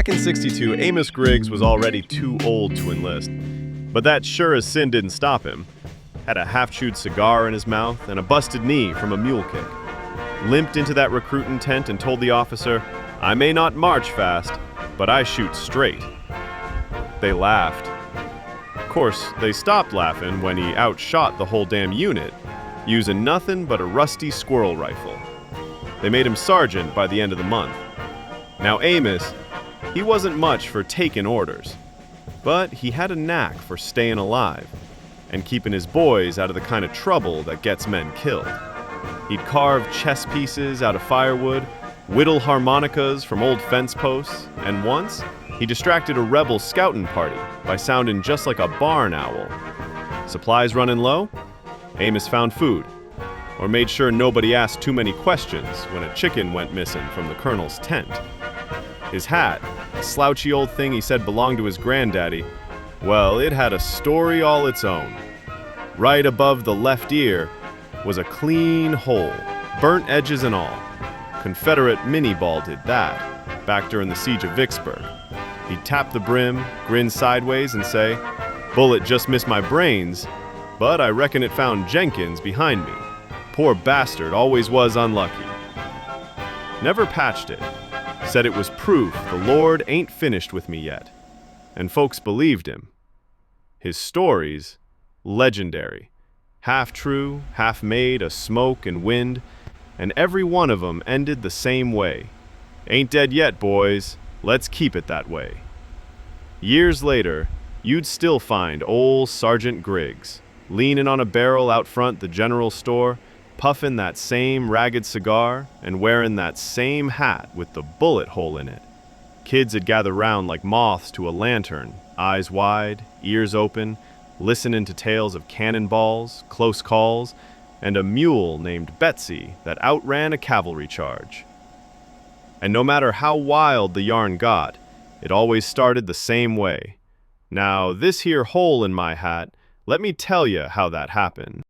Back in '62, Amos Griggs was already too old to enlist. But that sure as sin didn't stop him. Had a half-chewed cigar in his mouth and a busted knee from a mule kick. Limped into that recruiting tent and told the officer, "I may not march fast, but I shoot straight." They laughed. Of course, they stopped laughing when he outshot the whole damn unit, using nothing but a rusty squirrel rifle. They made him sergeant by the end of the month. Now Amos, he wasn't much for taking orders, but he had a knack for staying alive and keeping his boys out of the kind of trouble that gets men killed. He'd carve chess pieces out of firewood, whittle harmonicas from old fence posts, and once he distracted a rebel scouting party by sounding just like a barn owl. Supplies running low? Amos found food, or made sure nobody asked too many questions when a chicken went missing from the colonel's tent. His hat, a slouchy old thing he said belonged to his granddaddy, well, it had a story all its own. Right above the left ear was a clean hole, burnt edges and all. Confederate minié did that, back during the Siege of Vicksburg. He'd tap the brim, grin sideways, and say, "Bullet just missed my brains, but I reckon it found Jenkins behind me. Poor bastard always was unlucky." Never patched it. Said it was proof the Lord ain't finished with me yet. And folks believed him. His stories, legendary. Half true, half made of smoke and wind, and every one of 'em ended the same way. Ain't dead yet, boys. Let's keep it that way. Years later, you'd still find old Sergeant Griggs, leaning on a barrel out front the general store, puffing that same ragged cigar and wearing that same hat with the bullet hole in it. Kids would gather round like moths to a lantern, eyes wide, ears open, listening to tales of cannonballs, close calls, and a mule named Betsy that outran a cavalry charge. And no matter how wild the yarn got, it always started the same way. Now, this here hole in my hat, let me tell you how that happened.